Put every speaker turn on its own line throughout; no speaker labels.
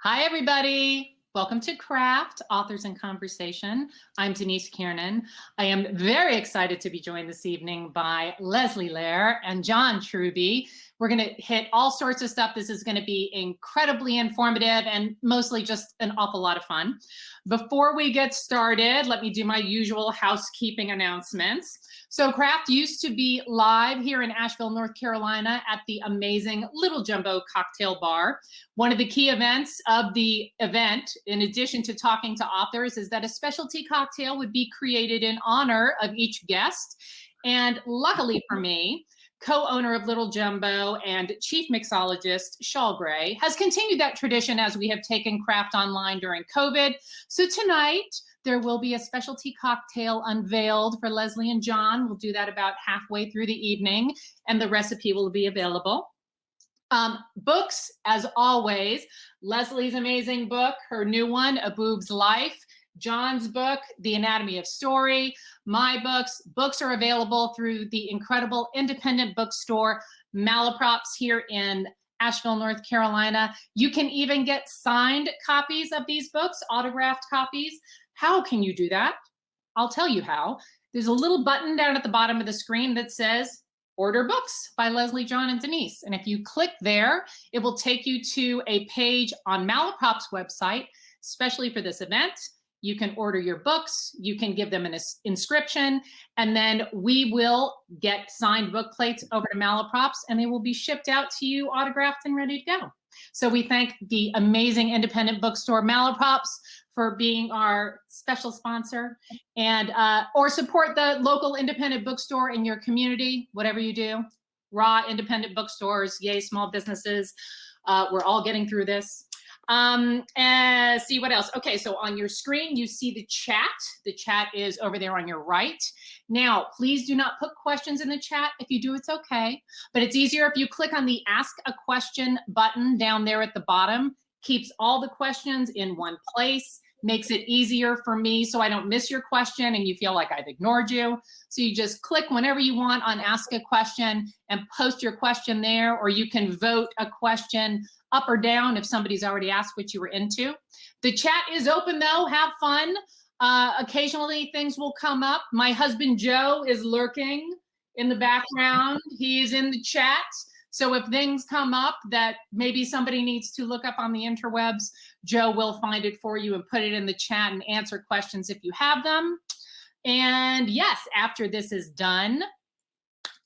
Hi, everybody. Welcome to Craft, Authors in Conversation. I'm Denise Kiernan. I am very excited to be joined this evening by Lehr and Truby. We're going to hit all sorts of stuff. This is going to be incredibly informative and mostly just an awful lot of fun. Before we get started, let me do my usual housekeeping announcements. So Craft used to be live here in Asheville, North Carolina at the amazing Little Jumbo Cocktail Bar. One of the key events of the event, in addition to talking to authors, is that a specialty cocktail would be created in honor of each guest. And luckily for me, co-owner of Little Jumbo and chief mixologist Shaw Gray has continued that tradition as we have taken Craft online during COVID. So tonight, there will be a specialty cocktail unveiled for Leslie and John. We'll do that about halfway through the evening, and the recipe will be available. Books, as always, Leslie's amazing book, her new one, A Boob's Life, John's book, The Anatomy of Story, my books are available through the incredible independent bookstore Malaprops here in Asheville, North Carolina. You can even get signed copies of these books, autographed copies. How can you do that? I'll tell you how. There's a little button down at the bottom of the screen that says Order Books by Leslie, John, and Denise. And if you click there, it will take you to a page on Malaprop's website, especially for this event. You can order your books, you can give them an inscription, and then we will get signed book plates over to Malaprops, and they will be shipped out to you autographed and ready to go. So we thank the amazing independent bookstore Malaprops for being our special sponsor, and or support the local independent bookstore in your community, whatever you do. Raw independent bookstores, yay, small businesses. We're all getting through this. And see what else. Okay, so on your screen, you see the chat. The chat is over there on your right. Now, please do not put questions in the chat. If you do, it's okay. But it's easier if you click on the Ask a Question button down there at the bottom. Keeps all the questions in one place, makes it easier for me so I don't miss your question and you feel like I've ignored you. So you just click whenever you want on Ask a Question and post your question there, or you can vote a question up or down if somebody's already asked what you were into. The chat is open though, have fun. Occasionally things will come up. My husband Joe is lurking in the background. He is in the chat. So if things come up that maybe somebody needs to look up on the interwebs, Joe will find it for you and put it in the chat and answer questions if you have them. And yes, after this is done,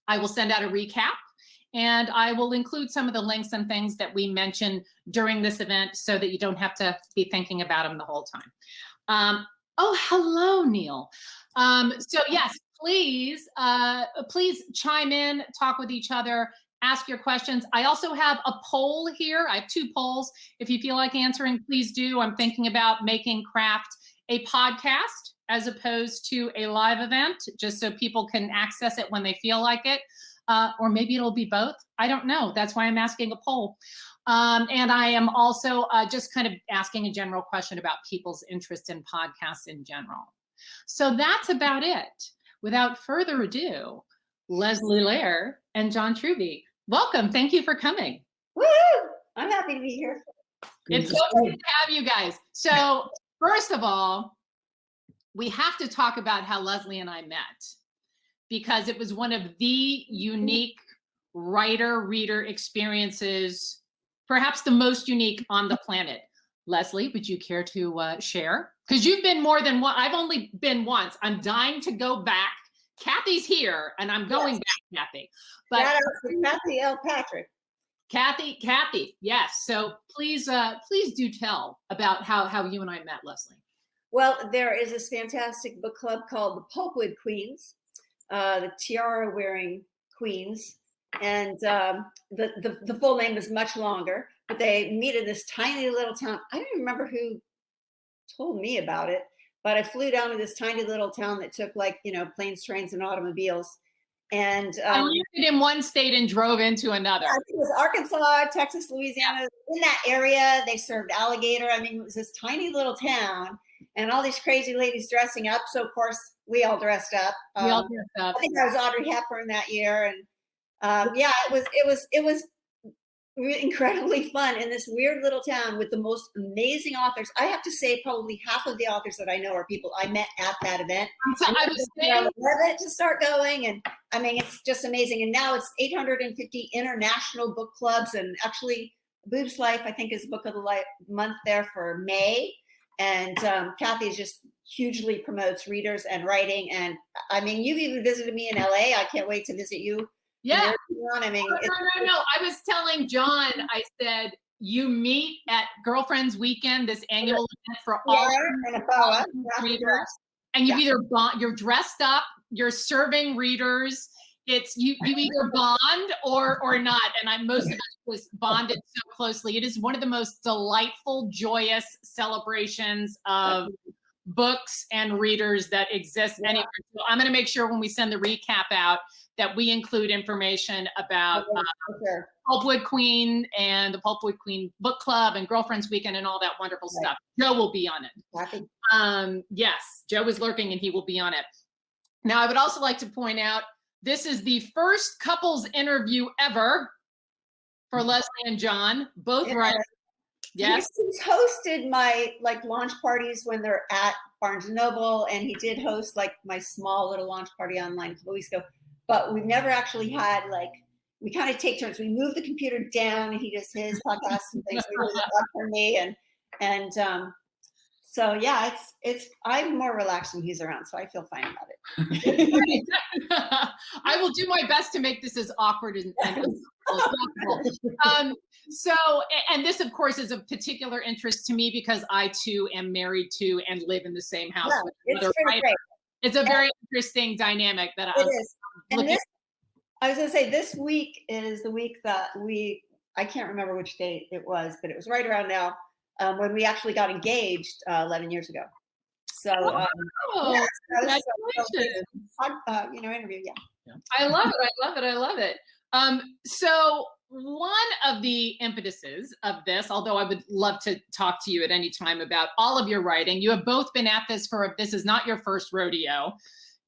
I will send out a recap. And I will include some of the links and things that we mentioned during this event so that you don't have to be thinking about them the whole time. Oh, hello, Neil. So yes, please chime in, talk with each other, ask your questions. I also have a poll here. I have 2 polls. If you feel like answering, please do. I'm thinking about making Craft a podcast as opposed to a live event, just so people can access it when they feel like it. Or maybe it'll be both. I don't know. That's why I'm asking a poll. And I am also just kind of asking a general question about people's interest in podcasts in general. So that's about it. Without further ado, Leslie Lehr and John Truby. Welcome. Thank you for coming.
Woohoo! I'm happy to be here.
It's so great to have you guys. So first of all, we have to talk about how Leslie and I met, because it was one of the unique writer-reader experiences, perhaps the most unique on the planet. Leslie, would you care to share? Because you've been more than one. I've only been once. I'm dying to go back. Kathy's here, and I'm going back, Kathy.
But shout out to Kathy L. Patrick.
Kathy, yes. So please do tell about how you and I met, Leslie.
Well, there is this fantastic book club called the Pulpwood Queens, the tiara-wearing queens, and the full name is much longer. But they meet in this tiny little town. I don't remember who told me about it, but I flew down to this tiny little town that took planes, trains, and automobiles. And
I lived in one state and drove into another.
I think it was Arkansas, Texas, Louisiana. In that area, they served alligator. I mean, it was this tiny little town, and all these crazy ladies dressing up. So of course, we all dressed up. I think I was Audrey Hepburn that year, and it was incredibly fun in this weird little town with the most amazing authors. I have to say, probably half of the authors that I know are people I met at that event.
I was saying,
it to start going, and I mean, it's just amazing. And now it's 850 international book clubs, and actually, Boob's Life, I think, is book of the month there for May. And Kathy just hugely promotes readers and writing. And I mean, you've even visited me in LA. I can't wait to visit you.
yeah.
I mean,
no. I was telling John, I said, you meet at Girlfriends Weekend, this annual event for all readers, and you've either you're dressed up, you're serving readers. It's you either bond or not. And most of us was bonded so closely. It is one of the most delightful, joyous celebrations of books and readers that exist anywhere. So I'm going to make sure when we send the recap out that we include information about Pulpwood Queen and the Pulpwood Queen Book Club and Girlfriends Weekend and all that wonderful stuff. Joe will be on it. Yes, Joe is lurking and he will be on it. Now, I would also like to point out, this is the first couples interview ever for Leslie and John, both writers. Yes.
He's hosted my launch parties when they're at Barnes & Noble, and he did host my small little launch party online a couple weeks ago. But we've never actually had we kind of take turns. We move the computer down, and he does his podcast and things. We do that for me, and so yeah, it's I'm more relaxed when he's around, so I feel fine about it.
I will do my best to make this as awkward as possible. So, and this of course is of particular interest to me because I too am married to and live in the same house with another writer. It's a very interesting dynamic that
it is. And I was going to say, this week is the week that I can't remember which date it was, but it was right around now when we actually got engaged 11 years ago. So, interview, yeah.
I love it. So one of the impetuses of this, although I would love to talk to you at any time about all of your writing, you have both been at this this is not your first rodeo.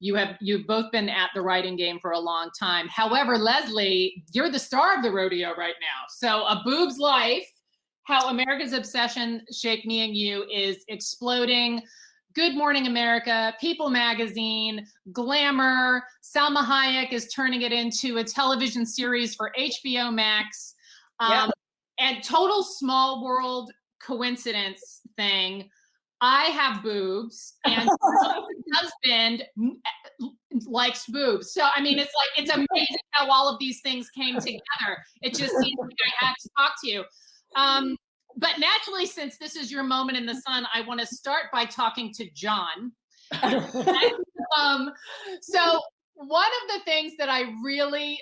You've both been at the writing game for a long time. However, Leslie, you're the star of the rodeo right now. So A Boob's Life, How America's Obsession Shaped Me and You is exploding. Good Morning America, People Magazine, Glamour. Salma Hayek is turning it into a television series for HBO Max. And total small world coincidence thing. I have boobs, and my husband likes boobs. So, I mean, it's amazing how all of these things came together. It just seems like I had to talk to you. But naturally, since this is your moment in the sun, I want to start by talking to John. So one of the things that I really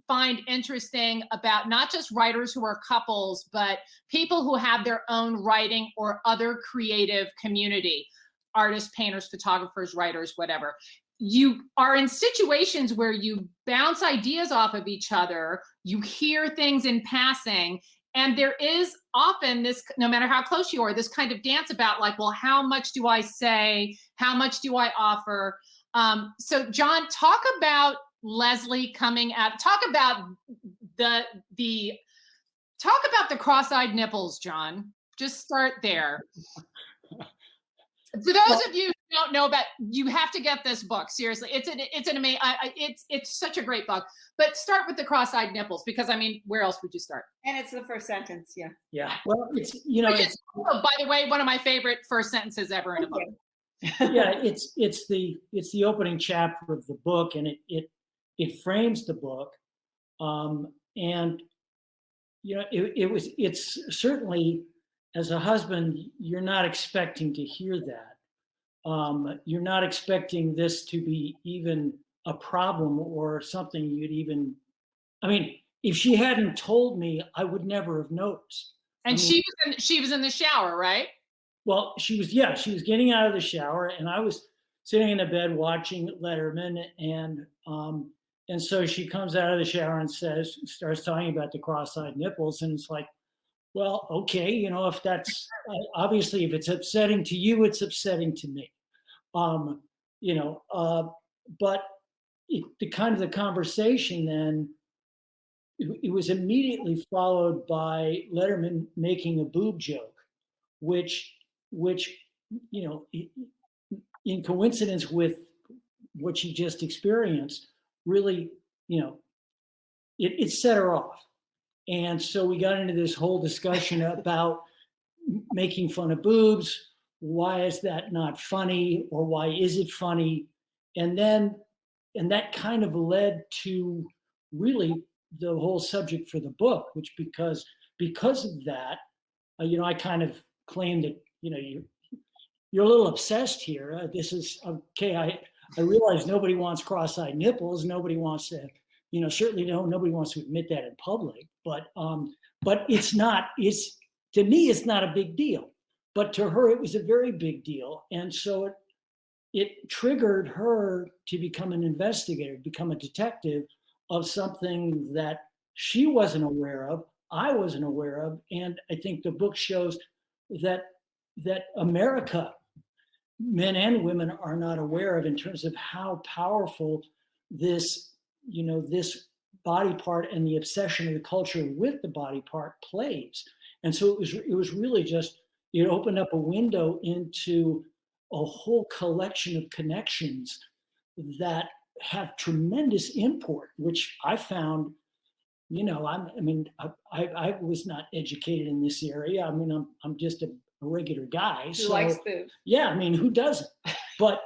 find interesting about not just writers who are couples, but people who have their own writing or other creative community, artists, painters, photographers, writers, whatever. You are in situations where you bounce ideas off of each other, you hear things in passing, and there is often this, no matter how close you are, this kind of dance about well, how much do I say? How much do I offer? So John, talk about Leslie coming out, talk about the cross-eyed nipples, John. Just start there. For those of you who don't know about, you have to get this book. Seriously, it's an amazing. It's such a great book. But start with the cross-eyed nipples, because I mean, where else would you start?
And it's the first sentence, yeah.
Yeah. Well, it's
by the way, one of my favorite first sentences ever in a book.
Yeah, it's the opening chapter of the book, and it frames the book, and it's certainly, as a husband, you're not expecting to hear that. You're not expecting this to be even a problem or something you'd even, I mean, if she hadn't told me, I would never have noticed.
And she was in the shower, right?
Well, she was getting out of the shower, and I was sitting in the bed watching Letterman, and so she comes out of the shower and starts talking about the cross-eyed nipples, and it's like, well, okay, if that's obviously, if it's upsetting to you, it's upsetting to me, but the kind of the conversation then it was immediately followed by Letterman making a boob joke, which you know, in coincidence with what she just experienced, really, you know, it set her off. And so we got into this whole discussion about making fun of boobs. Why is that not funny, or why is it funny? And that kind of led to really the whole subject for the book, which because of that, you know, I kind of claimed that, you know, you're a little obsessed here. This is okay. I realize nobody wants cross-eyed nipples. Nobody wants to, you know, certainly nobody wants to admit that in public. But it's not. To me, it's not a big deal. But to her, it was a very big deal, and so it triggered her to become an investigator, become a detective of something that she wasn't aware of, I wasn't aware of, and I think the book shows that America, men and women, are not aware of in terms of how powerful this, you know, this body part and the obsession of the culture with the body part plays. And so it was really just, it opened up a window into a whole collection of connections that have tremendous import, which I found, you know, I was not educated in this area. I mean, I'm just a regular guy.
Who
so,
likes boobs?
Yeah, I mean, who doesn't? But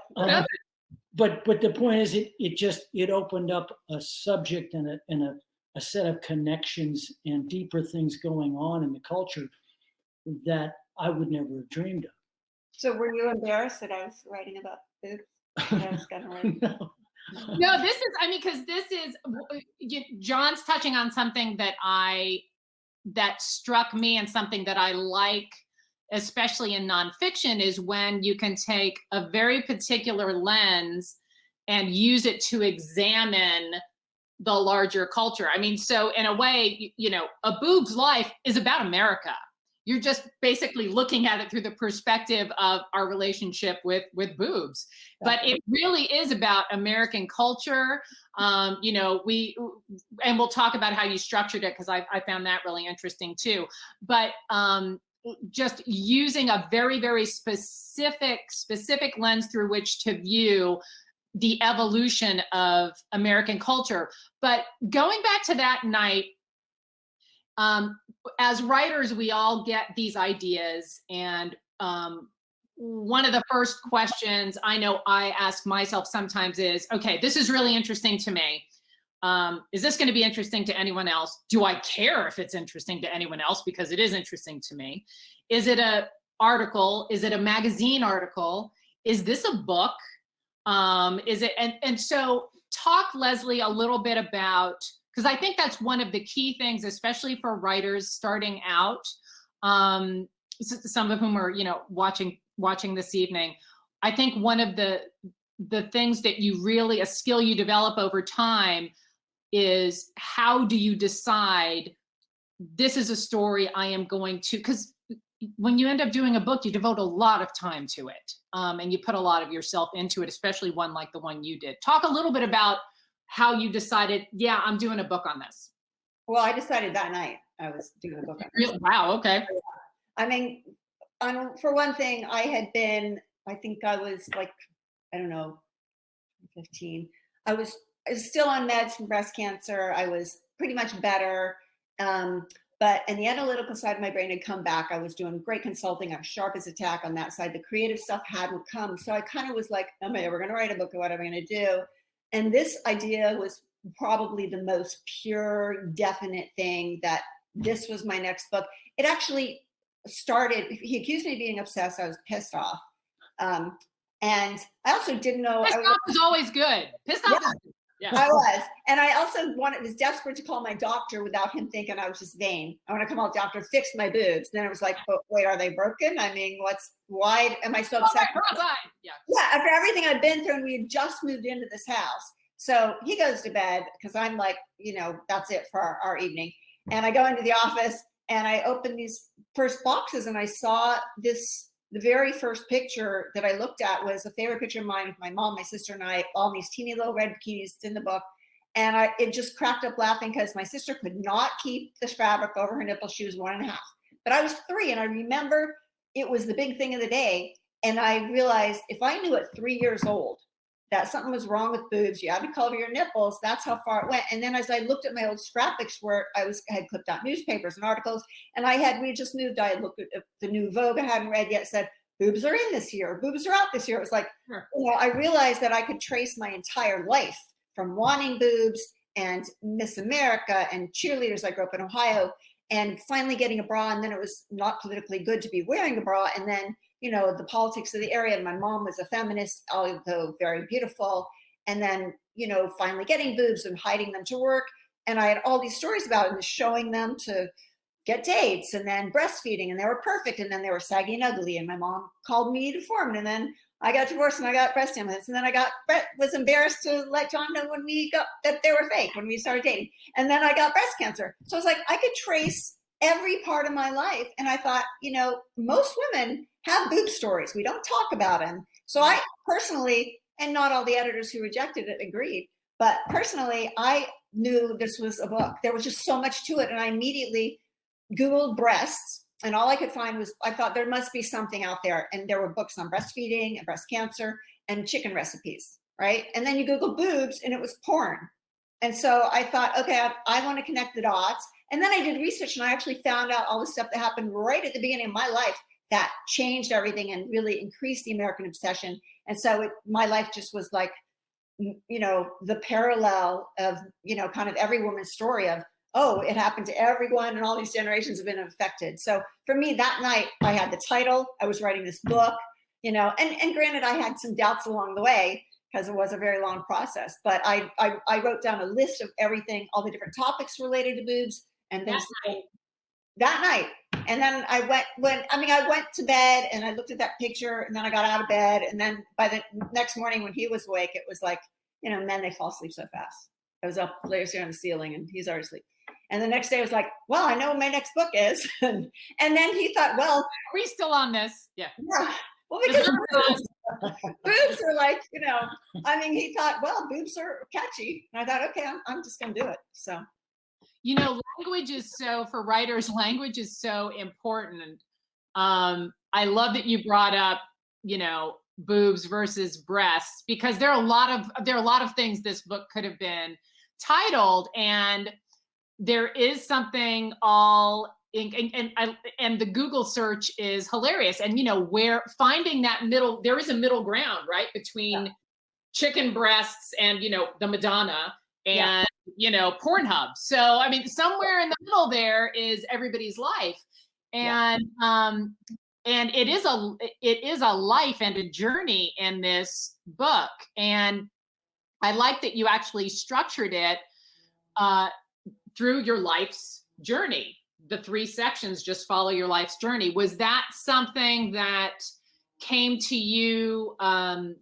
but the point is, it opened up a subject and a set of connections and deeper things going on in the culture that I would never have dreamed of.
So were you embarrassed that I was writing about boobs? That I was gonna write?
No, this is, I mean, because this is, John's touching on something that struck me, and something that I like, especially in nonfiction, is when you can take a very particular lens and use it to examine the larger culture. I mean, so in a way, you know, A Boob's Life is about America. You're just basically looking at it through the perspective of our relationship with boobs. But it really is about American culture. You know, we'll talk about how you structured it, because I found that really interesting too. But just using a very, very specific lens through which to view the evolution of American culture. But going back to that night, as writers, we all get these ideas, and one of the first questions I know I ask myself sometimes is, okay, this is really interesting to me. Is this going to be interesting to anyone else? Do I care if it's interesting to anyone else? Because it is interesting to me. Is it an article? Is it a magazine article? Is this a book? Is it? And so talk, Leslie, a little bit about, because I think that's one of the key things, especially for writers starting out, some of whom are, you know, watching this evening. I think one of the things that a skill you develop over time is, how do you decide this is a story I am going to, because when you end up doing a book, you devote a lot of time to it, and you put a lot of yourself into it, especially one like the one you did. Talk a little bit about how you decided, yeah, I'm doing a book on this.
Well, I decided that night I was doing a book on this.
Wow, okay.
I mean, for one thing, I think I was like, I don't know, 15. I was still on meds from breast cancer. I was pretty much better. But and the analytical side of my brain had come back. I was doing great consulting. I was sharp as a tack on that side. The creative stuff hadn't come. So I kind of was like, oh my God, we're going to write a book. What am I going to do? And this idea was probably the most pure, definite thing, that this was my next book. It actually started, he accused me of being obsessed. I was pissed off. And I also didn't know.
Pissed off is always good. Pissed off is good. Yeah.
I was. And I also was desperate to call my doctor without him thinking I was just vain. I want to come out, doctor, fix my boobs. Then I was like, but wait, are they broken? I mean, why am I so upset? Yeah, after everything I've been through, and we had just moved into this house. So he goes to bed, because I'm like, you know, that's it for our evening. And I go into the office and I open these first boxes, and I saw this. The very first picture that I looked at was a favorite picture of mine with my mom, my sister, and I, all these teeny little red bikinis. It's in the book. And it just cracked up laughing because my sister could not keep the fabric over her nipple. She was 1.5. But I was 3, and I remember it was the big thing of the day. And I realized if I knew at 3 years old that something was wrong with boobs, you had to cover your nipples, that's how far it went. And then as I looked at my old scrapbooks where I had clipped out newspapers and articles, and we just moved, I had looked at the new Vogue I hadn't read yet, said, boobs are in this year, boobs are out this year. It was like, I realized that I could trace my entire life from wanting boobs and Miss America and cheerleaders. I grew up in Ohio, and finally getting a bra, and then it was not politically good to be wearing a bra, and then the politics of the area. My mom was a feminist, although very beautiful, and then finally getting boobs and hiding them to work, and I had all these stories about it and showing them to get dates, and then breastfeeding, and they were perfect, and then they were saggy and ugly, and my mom called me deformed, and then I got divorced and I got breast implants, and then I was embarrassed to let John know when we got that they were fake when we started dating, and then I got breast cancer. So it's like I could trace every part of my life, and I thought, most women have boob stories. We don't talk about them. So I personally, and not all the editors who rejected it agreed, but personally, I knew this was a book. There was just so much to it, and I immediately Googled breasts. And all I could find was, I thought there must be something out there. And there were books on breastfeeding and breast cancer and chicken recipes, right? And then you Google boobs and it was porn. And so I thought, okay, I want to connect the dots. And then I did research, and I actually found out all the stuff that happened right at the beginning of my life that changed everything and really increased the American obsession. And so my life just was like, the parallel of, kind of every woman's story of, oh, it happened to everyone, and all these generations have been affected. So for me, that night, I had the title, I was writing this book, and granted, I had some doubts along the way because it was a very long process, but I wrote down a list of everything, all the different topics related to boobs, and then that night. And then I went to bed, and I looked at that picture, and then I got out of bed, and then by the next morning when he was awake, it was like, men, they fall asleep so fast. I was up layers on the ceiling, and he's already asleep. And the next day I was like, well, I know what my next book is. And then he thought, well,
are we still on this? Yeah.
Well, because boobs are like, he thought, well, boobs are catchy. And I thought, okay, I'm just going to do it. So,
language is for writers, language is so important. I love that you brought up, boobs versus breasts, because there are a lot of things this book could have been titled, and there is something and the Google search is hilarious. And, where finding that there is a middle ground, right? Between chicken breasts and, the Madonna and, Pornhub. So, somewhere in the middle there is everybody's life. And, and it is a life and a journey in this book. And I like that you actually structured it, through your life's journey. The 3 sections just follow your life's journey. Was that something that came to you that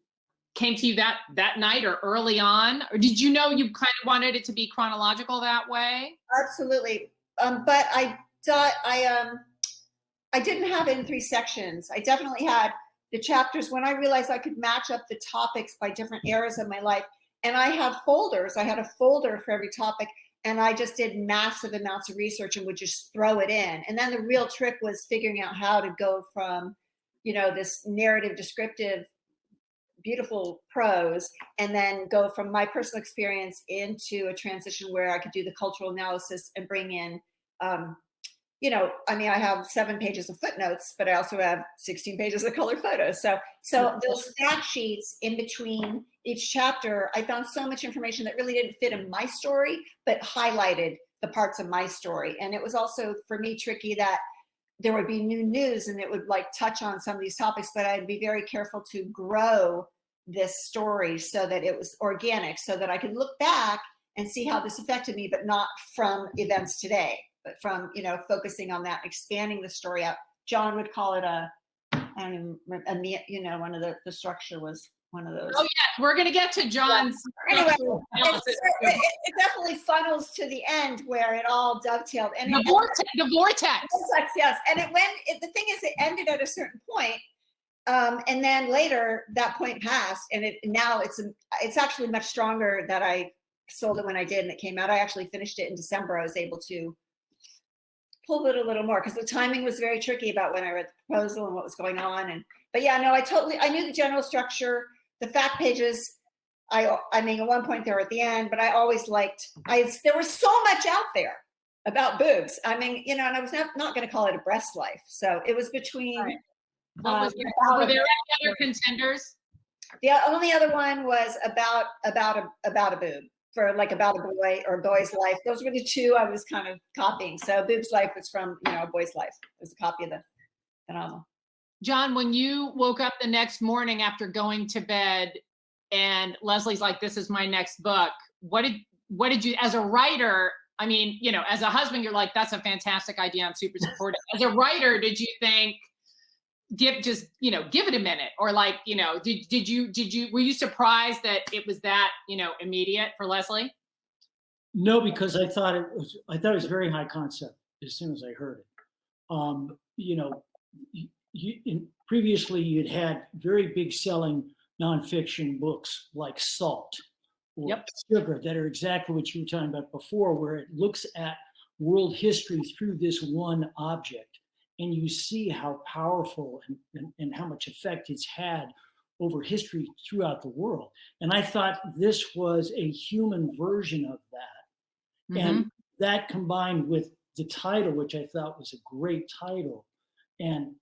night or early on? Or did you know you kind of wanted it to be chronological that way?
Absolutely. But I thought I didn't have it in 3 sections. I definitely had the chapters when I realized I could match up the topics by different eras of my life. And I have folders. I had a folder for every topic. And I just did massive amounts of research and would just throw it in. And then the real trick was figuring out how to go from, this narrative, descriptive, beautiful prose, and then go from my personal experience into a transition where I could do the cultural analysis and bring in, I have 7 pages of footnotes, but I also have 16 pages of color photos. So those fact sheets in between each chapter, I found so much information that really didn't fit in my story, but highlighted the parts of my story. And it was also, for me, tricky that there would be new news and it would touch on some of these topics, but I'd be very careful to grow this story so that it was organic, so that I could look back and see how this affected me, but not from events today, but from, focusing on that, expanding the story out. John would call it one of the structure was one of those.
Oh yeah, we're gonna get to John's.
Yeah. Anyway, it definitely funnels to the end where it all dovetailed. And
the vortex.
Yes, and the thing is, it ended at a certain point, and then later that point passed, and now it's actually much stronger that I sold it when I did and it came out. I actually finished it in December. I was able to pull it a little more because the timing was very tricky about when I read the proposal and what was going on. But yeah, no, I knew the general structure, the fact pages. I mean, at one point they were at the end, but I always liked, there was so much out there about boobs. I mean, and I was not going to call it a breast life. So it was between.
Right. Were there any other contenders?
The only other one was about a boob, for like about a boy or a boy's life. Those were the two I was kind of copying. So Boob's Life was from, a boy's life. It was a copy of the novel.
John, when you woke up the next morning after going to bed and Leslie's like, this is my next book, what did you, as a writer, I mean, as a husband, you're like, that's a fantastic idea. I'm super supportive. As a writer, did you think, give it a minute, or like, were you surprised that it was that, immediate for Leslie?
No, because I thought it was very high concept as soon as I heard it. Previously you'd had very big selling nonfiction books like Salt or Sugar that are exactly what you were talking about before, where it looks at world history through this one object. And you see how powerful and how much effect it's had over history throughout the world. And I thought this was a human version of that. Mm-hmm. And that combined with the title, which I thought was a great title. And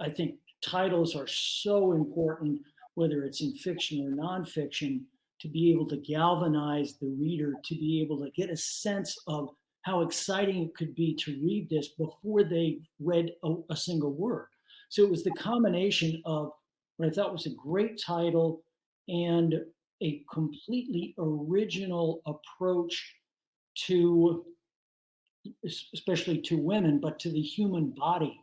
I think titles are so important, whether it's in fiction or nonfiction, to be able to galvanize the reader, to be able to get a sense of how exciting it could be to read this before they read a single word. So it was the combination of what I thought was a great title and a completely original approach to, especially to women, but to the human body.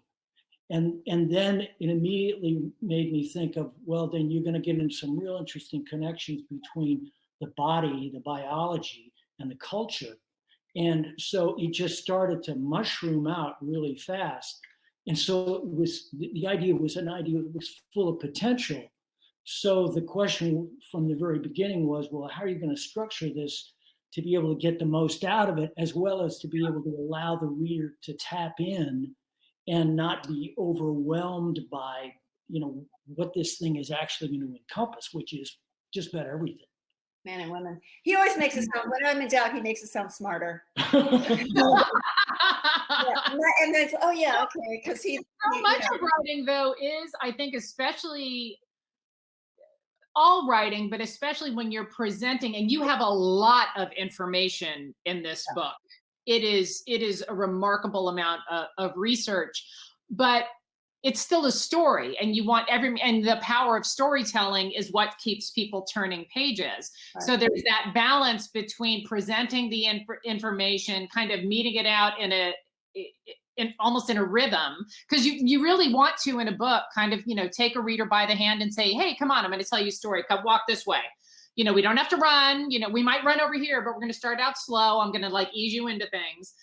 And then it immediately made me think of, well, then you're going to get into some real interesting connections between the body, the biology, and the culture. And so it just started to mushroom out really fast. And so it was, the idea was an idea that was full of potential. So the question from the very beginning was, well, how are you going to structure this to be able to get the most out of it, as well as to be able to allow the reader to tap in and not be overwhelmed by, what this thing is actually going to encompass, which is just about everything.
Men and women. He always makes it sound, when I'm in doubt, he makes it sound smarter. And then, oh yeah, okay. Because
so much of writing, though, is, I think, especially all writing, but especially when you're presenting, and you have a lot of information in this book. It is a remarkable amount of research, but it's still a story, and you want and the power of storytelling is what keeps people turning pages. Right. So there's that balance between presenting the information, kind of meeting it out almost in a rhythm, because you really want to, in a book, kind of, take a reader by the hand and say, hey, come on, I'm going to tell you a story. Come walk this way. We don't have to run, we might run over here, but we're going to start out slow. I'm going to ease you into things.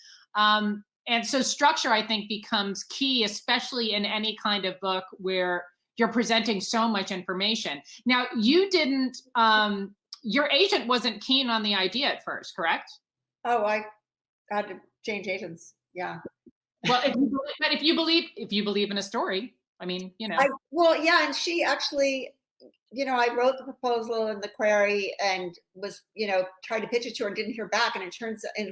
And so structure, I think, becomes key, especially in any kind of book where you're presenting so much information. Now, you didn't, your agent wasn't keen on the idea at first, correct?
Oh, I had to change agents. Yeah.
Well, if you believe in a story, I mean,
well, yeah. And she actually, I wrote the proposal in the query and was, tried to pitch it to her and didn't hear back. And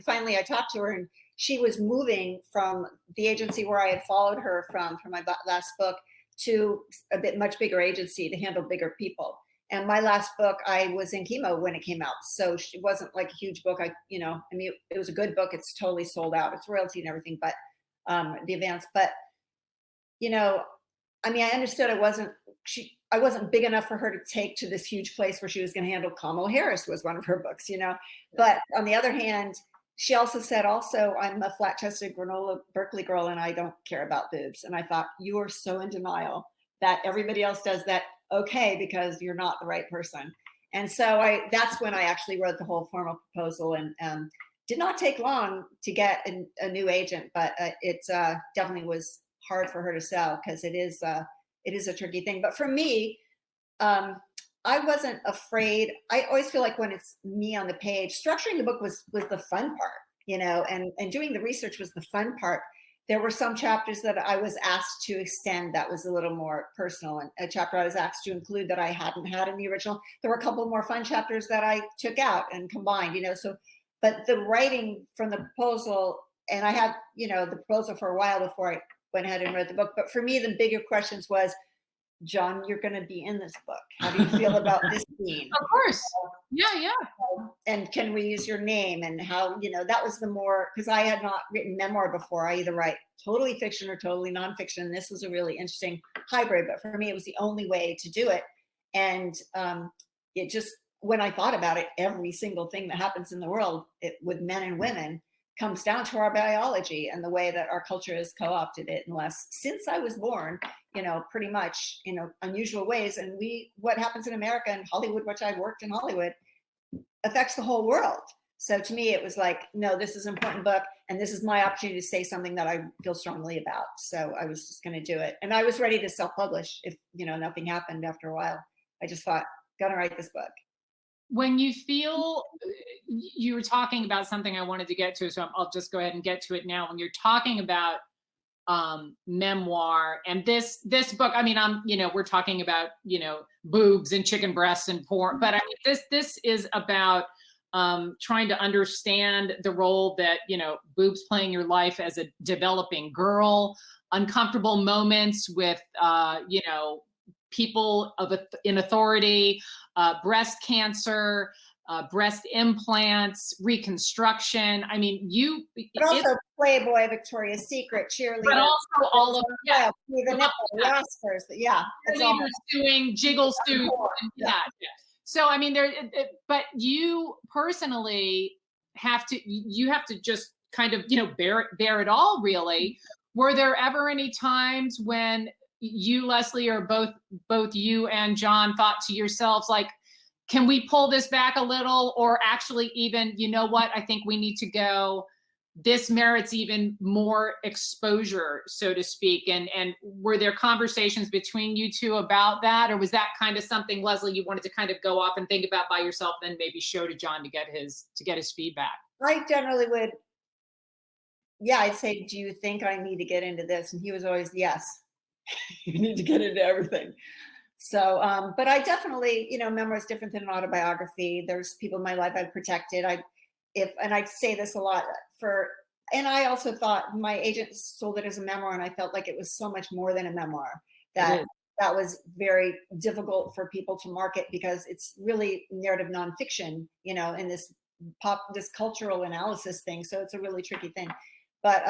finally I talked to her, and she was moving from the agency where I had followed her from my last book to a much bigger agency to handle bigger people. And my last book, I was in chemo when it came out. So it wasn't like a huge book. It was a good book. It's totally sold out. It's royalty and everything, but the advance. But, I understood I wasn't big enough for her to take to this huge place where she was going to handle Kamala Harris was one of her books, But on the other hand, she also said, I'm a flat-chested granola Berkeley girl and I don't care about boobs. And I thought, you are so in denial that everybody else does that. Okay, because you're not the right person. And so that's when I actually wrote the whole formal proposal, and did not take long to get a new agent, but it definitely was hard for her to sell, because it is a tricky thing. But for me, I wasn't afraid. I always feel like when it's me on the page, structuring the book was the fun part, and doing the research was the fun part. There were some chapters that I was asked to extend that was a little more personal, and a chapter I was asked to include that I hadn't had in the original. There were a couple more fun chapters that I took out and combined, so, but the writing from the proposal, and I had, the proposal for a while before I went ahead and wrote the book. But for me, the bigger questions was, John, you're going to be in this book. How do you feel about this scene?
Of course. Yeah.
And can we use your name? And how, that was the more, because I had not written memoir before. I either write totally fiction or totally nonfiction. And this was a really interesting hybrid. But for me, it was the only way to do it. And it just, when I thought about it, every single thing that happens in the world with men and women comes down to our biology and the way that our culture has co-opted it since I was born, pretty much, unusual ways. And what happens in America and Hollywood, which I worked in Hollywood, affects the whole world. So to me, it was like, no, this is an important book. And this is my opportunity to say something that I feel strongly about. So I was just going to do it. And I was ready to self-publish if, nothing happened after a while. I just thought, gonna write this book.
When you feel, you were talking about something I wanted to get to, so I'll just go ahead and get to it now. When you're talking about memoir and this book, I mean, we're talking about, boobs and chicken breasts and porn, but I mean, this is about trying to understand the role that, boobs play in your life as a developing girl, uncomfortable moments with, people in authority, breast cancer, breast implants, reconstruction. I mean,
but also Playboy, Victoria's Secret, cheerleader,
but also all of
the Oscars. Yeah, it's all
doing jiggle suits. Yeah. So I mean, but you personally have to just kind of bear it all. Really, were there ever any times when you, Leslie, or both you and John thought to yourselves, like, can we pull this back a little, or actually even, what, I think we need to go, this merits even more exposure, so to speak. And were there conversations between you two about that? Or was that kind of something, Leslie, you wanted to kind of go off and think about by yourself, then maybe show to John to get his feedback?
I generally would, I'd say, do you think I need to get into this? And he was always, yes, you need to get into everything. So, but I definitely, memoir is different than an autobiography. There's people in my life I've protected. And I say this a lot and I also thought my agent sold it as a memoir, and I felt like it was so much more than a memoir, that was very difficult for people to market, because it's really narrative nonfiction, in this cultural analysis thing. So it's a really tricky thing. But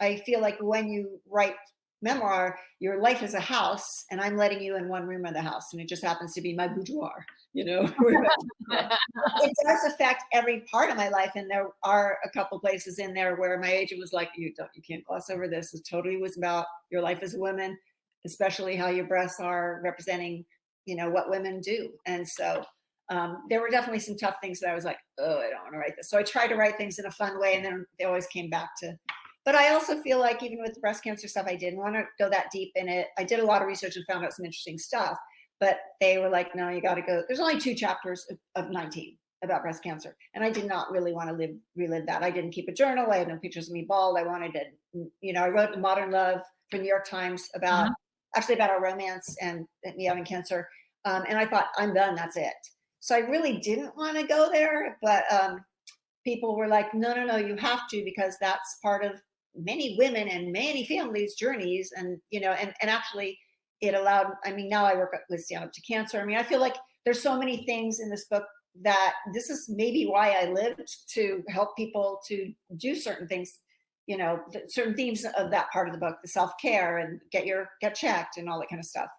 I feel like when you write memoir, your life is a house, and I'm letting you in one room of the house, and it just happens to be my boudoir. It does affect every part of my life, and there are a couple places in there where my agent was like, you can't gloss over this. It totally was about your life as a woman, especially how your breasts are representing, what women do. And so there were definitely some tough things that I was like, oh, I don't want to write this. So I tried to write things in a fun way, and then they always came back to. But I also feel like even with the breast cancer stuff, I didn't want to go that deep in it. I did a lot of research and found out some interesting stuff, but they were like, no, you got to go. There's only 2 chapters of 19 about breast cancer. And I did not really want to relive that. I didn't keep a journal. I had no pictures of me bald. I wanted to, I wrote Modern Love for New York Times about our romance and me having cancer. And I thought, I'm done. That's it. So I really didn't want to go there, but people were like, no, you have to, because that's part of many women and many families' journeys. And, and actually it allowed, now I work with Stand Up to Cancer. I feel like there's so many things in this book that this is maybe why I lived, to help people to do certain things, certain themes of that part of the book, the self-care and get checked and all that kind of stuff.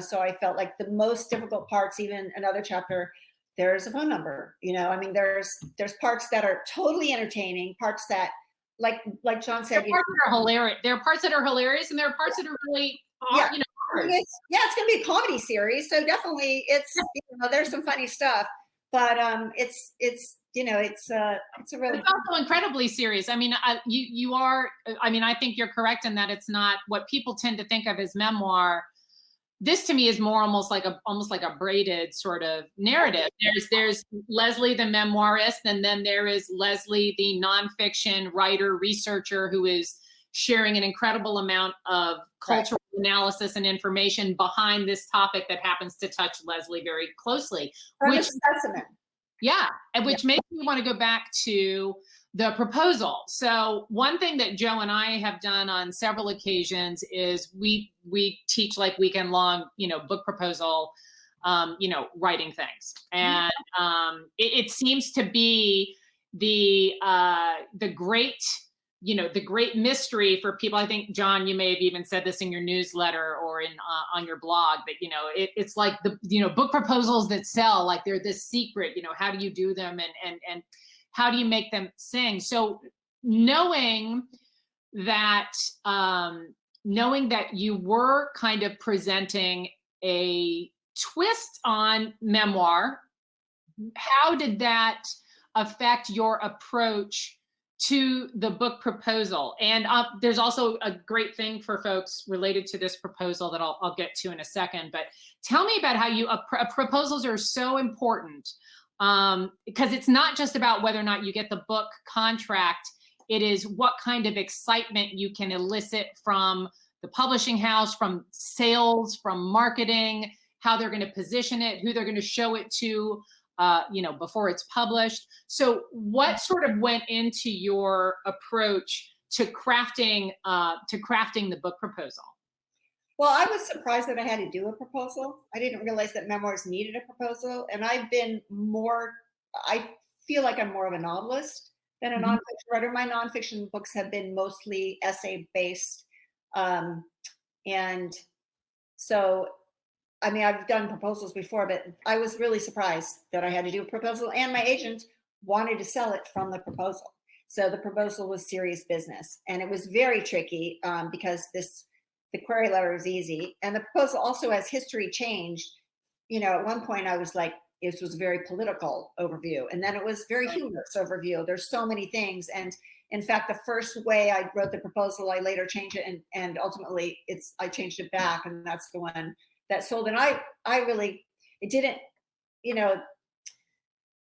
So I felt like the most difficult parts, even another chapter, there's a phone number, there's parts that are totally entertaining, parts that, like John said,
there are parts that are hilarious. There are parts that are hilarious, and there are parts that are really, hard.
It's going to be a comedy series, so definitely it's there's some funny stuff, but it's a really.
It's also incredibly serious. You are. I think you're correct in that it's not what people tend to think of as memoir. this to me is more almost like a braided sort of narrative. There's Leslie the memoirist, and then there is Leslie the nonfiction writer researcher who is sharing an incredible amount of cultural analysis and information behind this topic that happens to touch Leslie very closely.
Which specimen.
Yeah, and which makes me want to go back to the proposal. So one thing that Joe and I have done on several occasions is we teach like weekend long, book proposal, writing things. And it seems to be the great, the great mystery for people. I think, John, you may have even said this in your newsletter or on your blog, but it's like the book proposals that sell, like they're this secret, how do you do them and how do you make them sing? So knowing that you were kind of presenting a twist on memoir, how did that affect your approach to the book proposal? And there's also a great thing for folks related to this proposal that I'll get to in a second. But tell me about how proposals are so important, because it's not just about whether or not you get the book contract. It is what kind of excitement you can elicit from the publishing house, from sales, from marketing, how they're going to position it, who they're going to show it to, before it's published. So what sort of went into your approach to crafting the book proposal?
Well, I was surprised that I had to do a proposal. I didn't realize that memoirs needed a proposal. And I feel like I'm more of a novelist than a nonfiction writer. My nonfiction books have been mostly essay based. And so, I've done proposals before, but I was really surprised that I had to do a proposal, and my agent wanted to sell it from the proposal. So the proposal was serious business, and it was very tricky because the query letter was easy, and the proposal also, as history changed, at one point I was like, it was a very political overview, and then it was very humorous overview. There's so many things, and in fact, the first way I wrote the proposal, I later changed it, and ultimately I changed it back, and that's the one that sold. And it didn't,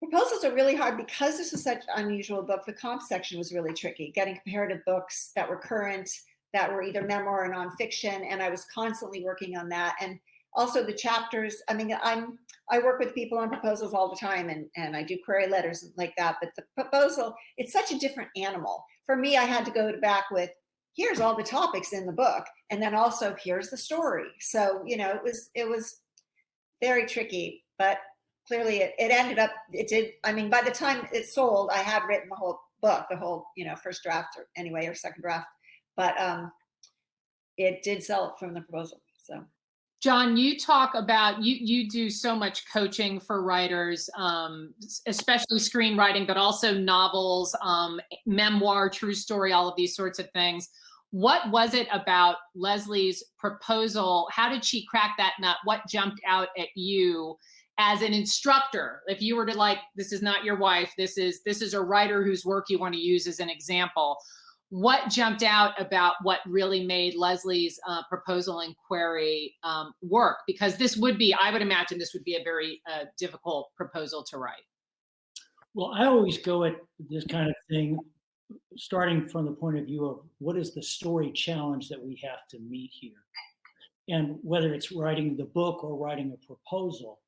proposals are really hard because this is such an unusual book. The comp section was really tricky, getting comparative books that were current, that were either memoir or nonfiction. And I was constantly working on that. And also the chapters, I work with people on proposals all the time, and I do query letters like that. But the proposal, it's such a different animal. For me, I had to go back with, here's all the topics in the book, and then also here's the story. So, it was very tricky, but clearly it ended up, it did. By the time it sold, I had written the whole book, the whole, first draft or second draft, but it did sell from the proposal. So.
John, you talk about, you do so much coaching for writers, especially screenwriting, but also novels, memoir, true story, all of these sorts of things. What was it about Leslie's proposal? How did she crack that nut? What jumped out at you as an instructor? If you were to this is not your wife, this is a writer whose work you want to use as an example. What jumped out about what really made Leslie's proposal and query work? Because I would imagine this would be a very difficult proposal to write.
Well, I always go at this kind of thing starting from the point of view of what is the story challenge that we have to meet here. And whether it's writing the book or writing a proposal,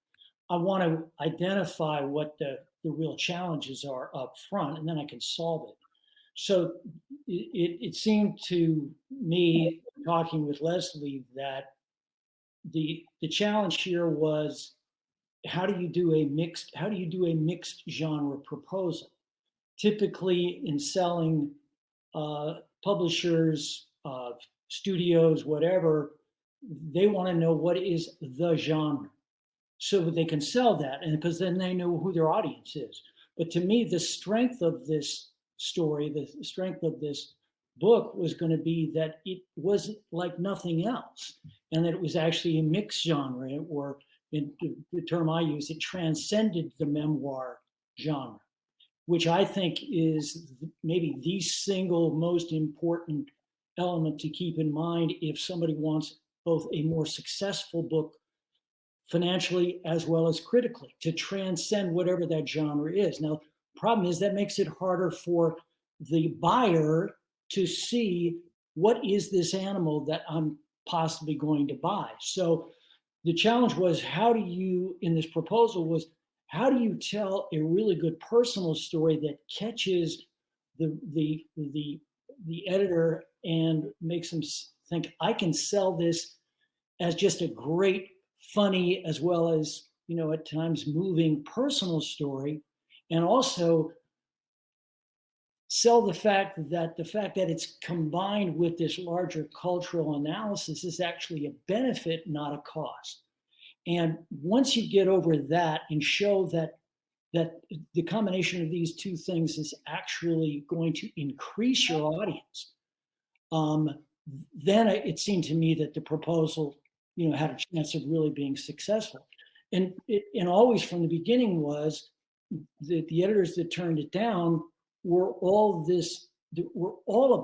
I want to identify what the real challenges are up front, and then I can solve it. So it seemed to me, talking with Leslie, that the challenge here was, how do you do a mixed genre proposal? Typically in selling, publishers, studios, whatever, they want to know what is the genre so that they can sell that, and because then they know who their audience is. But to me, the strength of this story, the strength of this book was going to be that it wasn't like nothing else, and that it was actually a mixed genre, or in the term I use, it transcended the memoir genre, which I think is maybe the single most important element to keep in mind if somebody wants both a more successful book financially as well as critically, to transcend whatever that genre is. Now, the problem is that makes it harder for the buyer to see what is this animal that I'm possibly going to buy. So the challenge was, how do you, in this proposal was, how do you tell a really good personal story that catches the editor and makes them think, I can sell this as just a great, funny, as well as, at times moving personal story, and also sell the fact that it's combined with this larger cultural analysis is actually a benefit, not a cost. And once you get over that and show that the combination of these two things is actually going to increase your audience, then it seemed to me that the proposal, had a chance of really being successful. And always from the beginning was the editors that turned it down were all of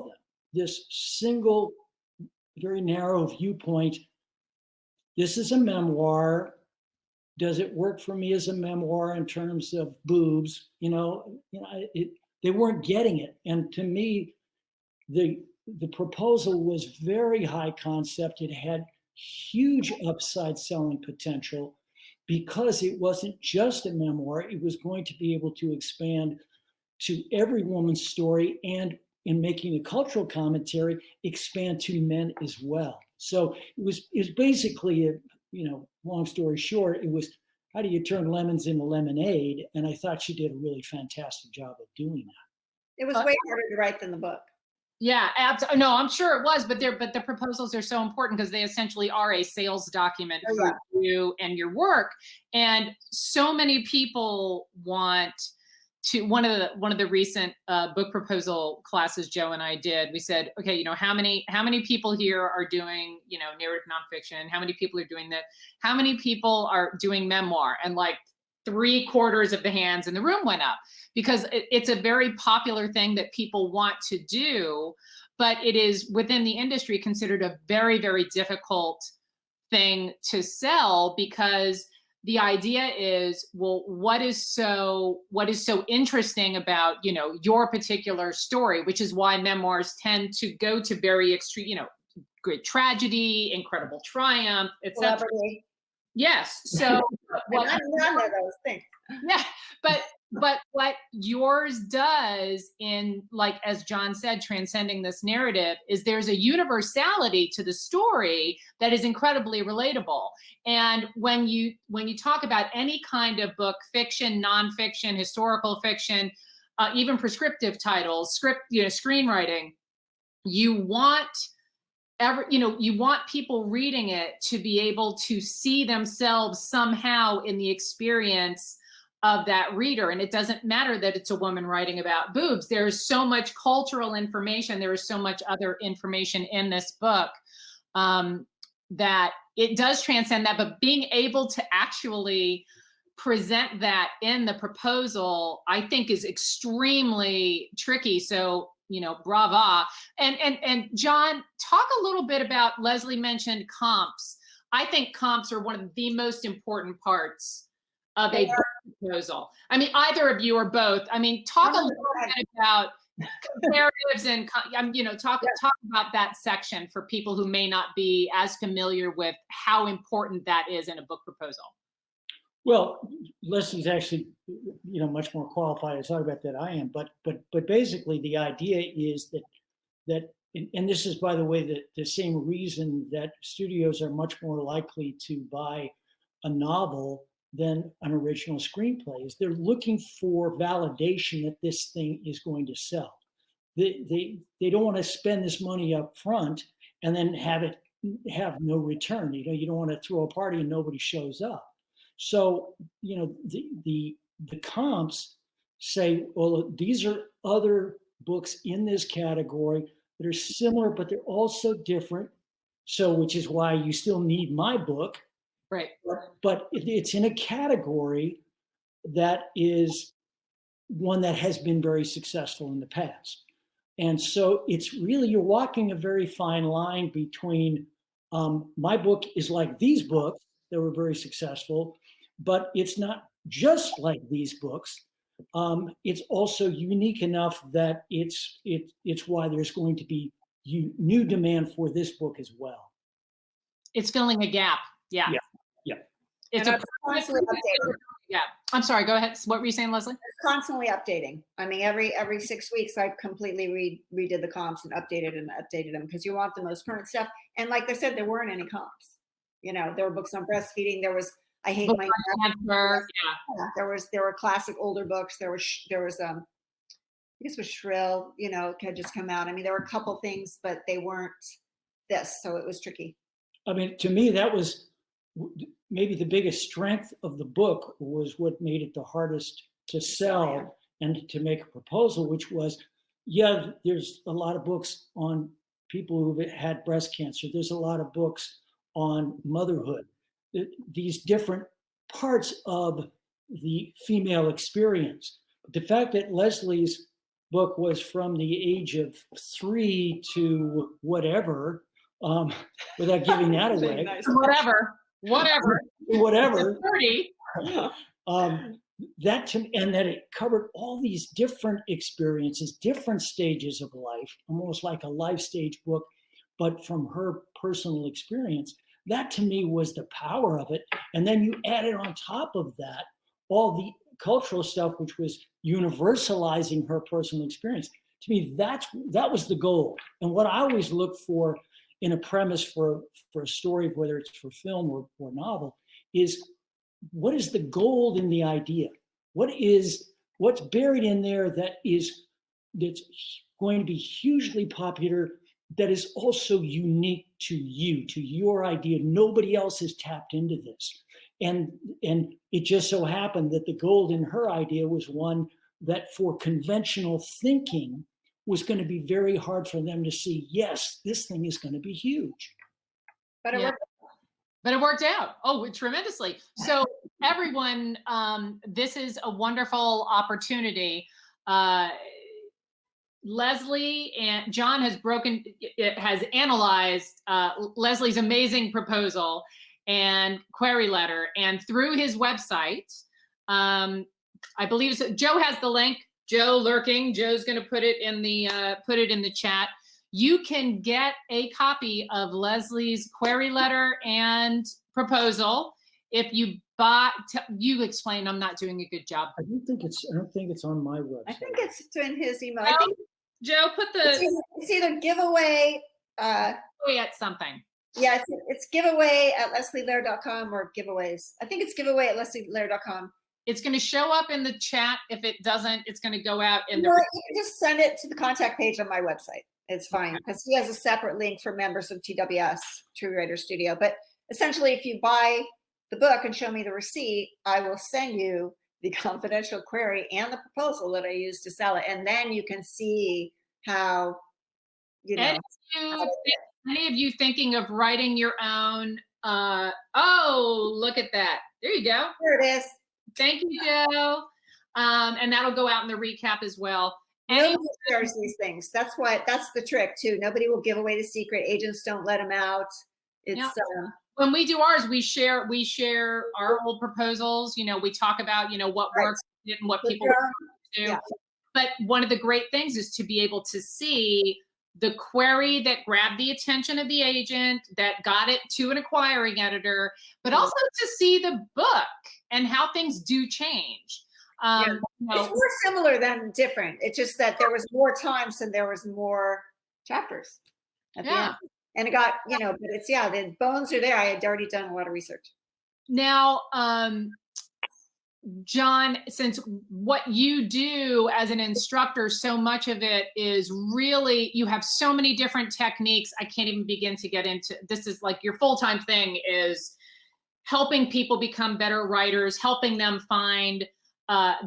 them, this single, very narrow viewpoint. This is a memoir. Does it work for me as a memoir in terms of boobs? They weren't getting it. And to me, the proposal was very high concept. It had huge upside selling potential because it wasn't just a memoir. It was going to be able to expand to every woman's story, and in making a cultural commentary, expand to men as well. So it was basically long story short, it was, how do you turn lemons into lemonade? And I thought she did a really fantastic job of doing that.
It was way harder to write than the book.
Yeah, no, I'm sure it was, but the proposals are so important because they essentially are a sales document for you and your work. And so many people want to, one of the recent book proposal classes Joe and I did, we said, okay, how many people here are doing, narrative nonfiction? How many people are doing that? How many people are doing memoir? And like 3/4 of the hands in the room went up, because it's a very popular thing that people want to do, but it is within the industry considered a very, very difficult thing to sell, because the idea is, well, what is so interesting about, your particular story, which is why memoirs tend to go to very extreme, great tragedy, incredible triumph, etc. Yes. So
what I'm none of those things.
Yeah, but what yours does, in, like, as John said, transcending this narrative, is there's a universality to the story that is incredibly relatable. And when you talk about any kind of book, fiction, nonfiction, historical fiction, even prescriptive titles, screenwriting, you want people reading it to be able to see themselves somehow in the experience of that reader. And it doesn't matter that it's a woman writing about boobs. There is so much cultural information. There is so much other information in this book that it does transcend that. But being able to actually present that in the proposal, I think, is extremely tricky. So, brava. And John, talk a little bit about, Leslie mentioned comps. I think comps are one of the most important parts of a book proposal. I mean, either of you or both. I mean, talk a little bit about comparatives and, talk about that section for people who may not be as familiar with how important that is in a book proposal.
Well, Leslie's actually, much more qualified to talk about that I am. But basically, the idea is that, and this is, by the way, the same reason that studios are much more likely to buy a novel than an original screenplay, is they're looking for validation that this thing is going to sell. They don't want to spend this money up front and then have no return. You don't want to throw a party and nobody shows up. So, the comps say, well, these are other books in this category that are similar, but they're also different. So, which is why you still need my book.
Right.
But it's in a category that is one that has been very successful in the past. And so it's really, you're walking a very fine line between My book is like these books that were very successful, but it's not just like these books. It's also unique enough that it's why there's going to be new demand for this book as well.
It's filling a gap. Yeah.
Yeah.
It's
and constantly updating.
Yeah. I'm sorry. Go ahead. What were you saying, Leslie?
Constantly updating. I mean, every 6 weeks, I completely redid the comps and updated them because you want the most current stuff. And like I said, there weren't any comps. There were books on breastfeeding. There was I Hate My
Cancer.
Yeah. There were classic older books. There was I guess it was Shrill. Had just come out. I mean, there were a couple things, but they weren't this, so it was tricky.
I mean, to me, that was maybe the biggest strength of the book was what made it the hardest to sell and to make a proposal, which was, there's a lot of books on people who've had breast cancer. There's a lot of books on motherhood, these different parts of the female experience. But the fact that Leslie's book was from the age of 3 to whatever, without giving that away.
Nice.
Whatever. 30.
And that it covered all these different experiences, different stages of life, almost like a life stage book, but from her personal experience. That to me was the power of it. And then you added on top of that all the cultural stuff, which was universalizing her personal experience. To me, that was the goal. And what I always look for in a premise for a story, whether it's for film or novel, is what is the gold in the idea? What's buried in there that's going to be hugely popular, that is also unique to you, to your idea. Nobody else has tapped into this. And it just so happened that the gold in her idea was one that for conventional thinking was going to be very hard for them to see, yes, this thing is going to be huge.
But
it worked out. Oh, tremendously. So everyone, this is a wonderful opportunity. Leslie and John has analyzed Leslie's amazing proposal and query letter, and through his website, I believe Joe has the link. Joe lurking. Joe's going to put it in the chat. You can get a copy of Leslie's query letter and proposal if you buy. You explain. I'm not doing a good job.
I don't think it's on my website.
I think it's in his email.
Well, I think Joe put
it's either giveaway.
At something.
Yeah, it's giveaway at leslielair.com or giveaways. I think it's giveaway at leslielair.com.
It's going to show up in the chat. If it doesn't, it's going to go out in
you can just send it to the contact page on my website. It's fine because he has a separate link for members of TWS, True Writer Studio. But essentially, if you buy the book and show me the receipt, I will send you the confidential query and the proposal that I used to sell it. And then you can see how,
any of you thinking of writing your own? Look at that. There you go.
There it is.
Thank you, Joe. And that'll go out in the recap as well.
Nobody shares these things. That's the trick too. Nobody will give away the secret. Agents don't let them out. It's
when we do ours, we share our old proposals. We talk about what works and what people do. Yeah. But one of the great things is to be able to see the query that grabbed the attention of the agent, that got it to an acquiring editor, but also to see the book and how things do change.
It's more similar than different. It's just that there was more times and there was more chapters at the end. And it got, but it's, the bones are there. I had already done a lot of research.
Now, John, since what you do as an instructor, so much of it is really, you have so many different techniques. I can't even begin to get into, this is like your full-time thing is helping people become better writers, helping them find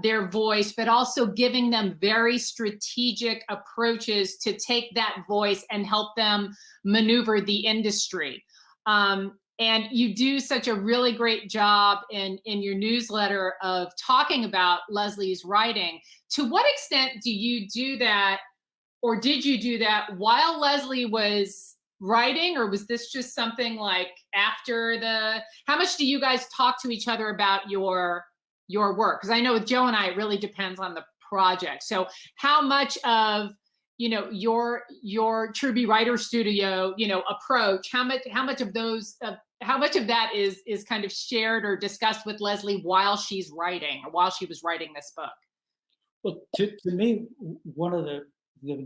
their voice, but also giving them very strategic approaches to take that voice and help them maneuver the industry. And you do such a really great job in your newsletter of talking about Leslie's writing. To what extent do you do that, or did you do that while Leslie was writing, or was this just something like after how much do you guys talk to each other about your work? Because I know with Joe and I, it really depends on the project. So how much of, your Truby Writer Studio, approach, how much of that is kind of shared or discussed with Leslie while she's writing, or while she was writing this book?
Well, to me, one of the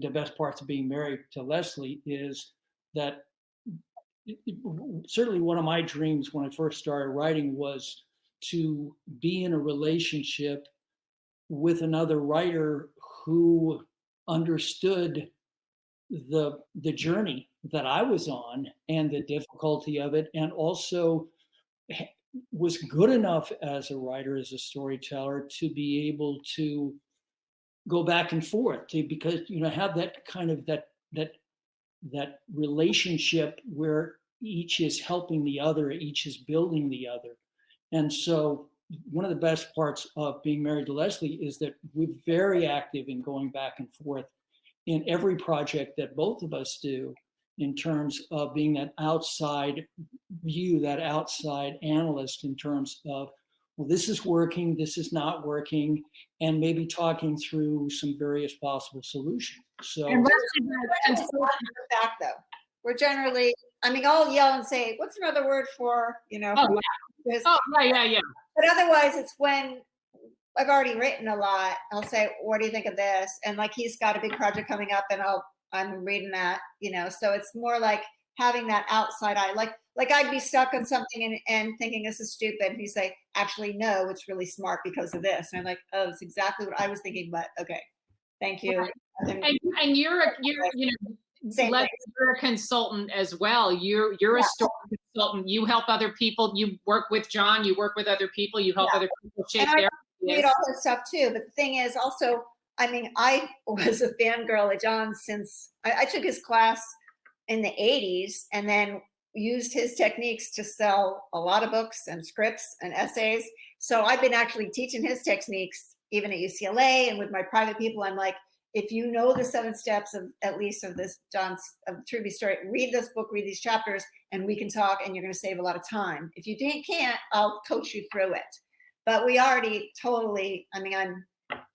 best parts of being married to Leslie is that certainly one of my dreams when I first started writing was to be in a relationship with another writer who understood the journey that I was on and the difficulty of it, and also was good enough as a writer, as a storyteller, to be able to go back and forth, because have that kind of that relationship where each is helping the other, each is building the other. And so one of the best parts of being married to Leslie is that we're very active in going back and forth in every project that both of us do, in terms of being that outside view, that outside analyst, in terms of, well, this is working, this is not working, and maybe talking through some various possible solutions. So,
and the fact though, we're generally, I'll yell and say, "What's another word for?"
Oh, yeah. Oh, yeah.
But otherwise, it's when I've already written a lot, I'll say, "What do you think of this?" And like he's got a big project coming up, and I'm reading that, So it's more like having that outside eye. Like I'd be stuck on something and thinking this is stupid. And he'd say, "Actually, no, it's really smart because of this." And I'm like, "Oh, it's exactly what I was thinking." But okay, thank you.
Right. And you're a consultant as well. You're a story consultant. You help other people. You work with John. You work with other people. You help other people shape their ideas.
Read all this stuff too. But the thing is also, I was a fangirl of John since I took his class in the 80s, and then used his techniques to sell a lot of books and scripts and essays. So I've been actually teaching his techniques even at UCLA and with my private people. I'm like, if you know the 7 steps of at least of this of Truby story, read this book, read these chapters, and we can talk, and you're going to save a lot of time. If you can't, I'll coach you through it. But we already totally,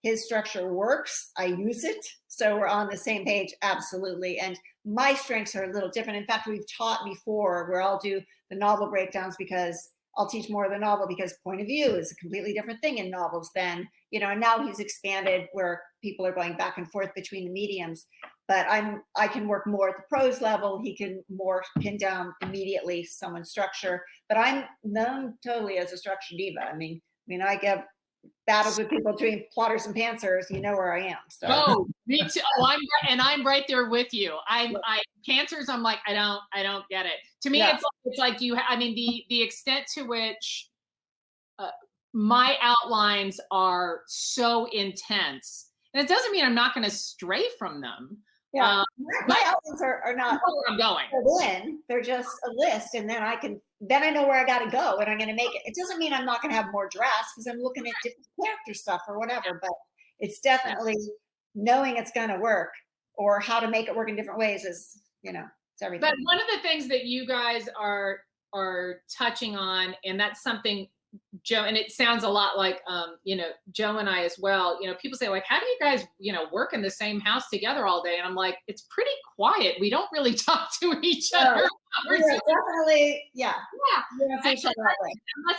his structure works. I use it. So we're on the same page. Absolutely. And my strengths are a little different. In fact, we've taught before where I'll do the novel breakdowns, because I'll teach more of the novel, because point of view is a completely different thing in novels than, and now he's expanded where people are going back and forth between the mediums. But I can work more at the prose level. He can more pin down immediately someone's structure. But I'm known totally as a structure diva. I get battles with people between plotters and pantsers. You know where I am. So.
Oh, me too. Oh, I'm right there with you. Pantsers, I'm like, I don't get it. To me, it's like the extent to which my outlines are so intense, and it doesn't mean I'm not going to stray from them.
Yeah, my outlines are not
where I'm going.
They're just a list, and then I know where I got to go, and I'm going to make it. It doesn't mean I'm not going to have more drafts, because I'm looking at different character stuff or whatever. But it's definitely knowing it's going to work, or how to make it work in different ways is, it's everything.
But one of the things that you guys are touching on, and that's something, Joe, and it sounds a lot like, Joe and I as well, people say, like, how do you guys, work in the same house together all day? And I'm like, it's pretty quiet. We don't really talk to each other.
Definitely, yeah.
Unless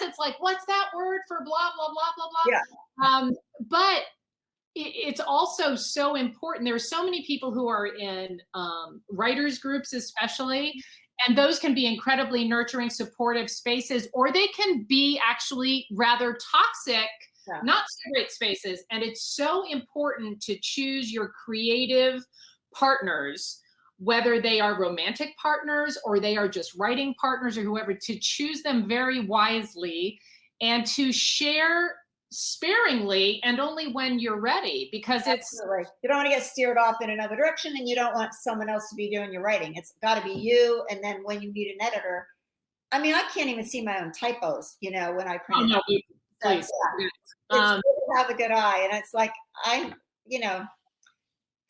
it's like, what's that word for blah, blah, blah, blah, blah.
Yeah.
But it's also so important. There are so many people who are in writers groups, especially, and those can be incredibly nurturing, supportive spaces, or they can be actually rather toxic, not so great spaces. And it's so important to choose your creative partners, whether they are romantic partners or they are just writing partners or whoever, to choose them very wisely and to share sparingly and only when you're ready, because
Absolutely. You don't want to get steered off in another direction, and you don't want someone else to be doing your writing. It's got to be you. And then when you need an editor, I can't even see my own typos, when I print.
Oh, no, please.
It's good to have a good eye, and it's like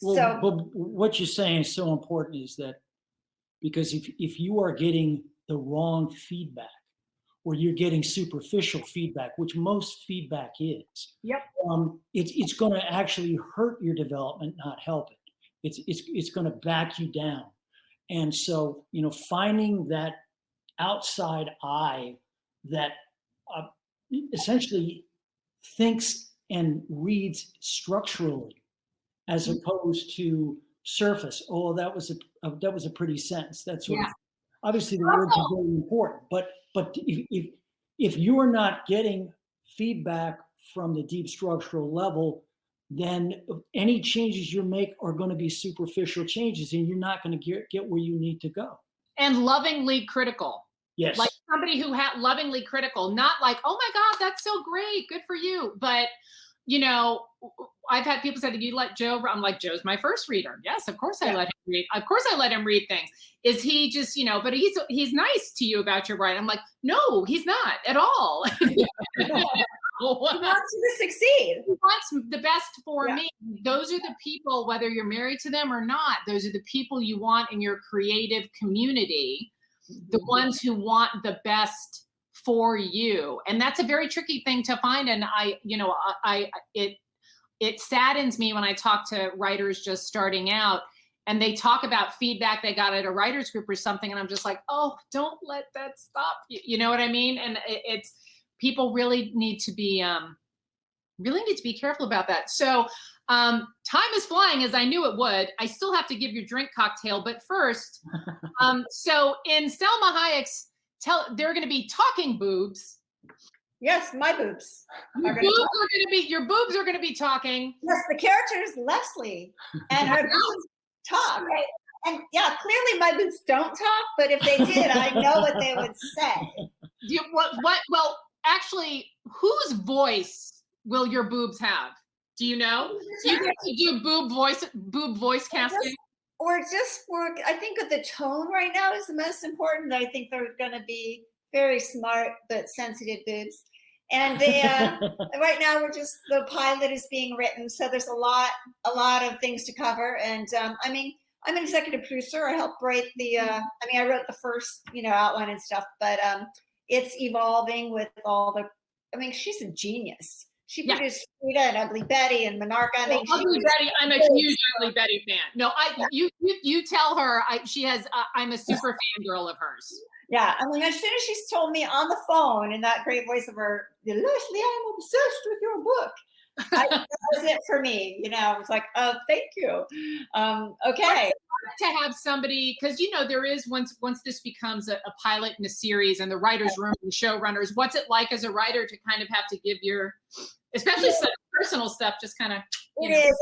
Well, but what you're saying is so important, is that because if you are getting the wrong feedback, or you're getting superficial feedback, which most feedback is,
Yep.
It's going to actually hurt your development, not help it. It's going to back you down. And so, finding that outside eye that essentially thinks and reads structurally, as opposed to surface. Oh, that was a pretty sentence. That sort of. Obviously, the words are very important, but if you are not getting feedback from the deep structural level, then any changes you make are going to be superficial changes, and you're not going to get where you need to go.
And lovingly critical.
Yes.
Like somebody who had lovingly critical, not like, oh my God, that's so great, good for you. But, I've had people say, "Did you let Joe?" I'm like, Joe's my first reader. Yes, of course I let him read. Of course I let him read things. Is he just, but he's nice to you about your writing? I'm like, no, he's not at all.
He wants you to succeed.
He wants the best for me. Those are the people, whether you're married to them or not, those are the people you want in your creative community, the ones who want the best for you. And that's a very tricky thing to find. And it saddens me when I talk to writers just starting out and they talk about feedback they got at a writer's group or something. And I'm just like, oh, don't let that stop you. You know what I mean? And it's people really need to be careful about that. So time is flying, as I knew it would. I still have to give your drink cocktail, but first, so in Salma Hayek's there are going to be talking boobs.
Yes, my boobs.
Your boobs are going to be talking.
Yes, the character is Leslie, and her boobs talk. Right? And clearly my boobs don't talk, but if they did, I know what they would say.
Well, actually, whose voice will your boobs have? Do you know? Do you get to do boob voice casting?
I think that the tone right now is the most important. I think they're going to be very smart but sensitive boobs. And they, right now the pilot is being written, so there's a lot of things to cover. And I'm an executive producer. I helped write I wrote the first outline and stuff, but it's evolving with all the. She's a genius. She produced Frida and Ugly Betty and Monarch.
Ugly Betty, I'm a huge Ugly Betty fan. No, you tell her she has. I'm a super fangirl of hers.
Yeah, as soon as she's told me on the phone in that great voice of her, Leslie, I'm obsessed with your book. That was it for me. I was like, oh, thank you. Okay.
To have somebody, because there is once this becomes a pilot in a series and the writer's room and showrunners, what's it like as a writer to kind of have to give your, especially some personal stuff, just kind of.
It is,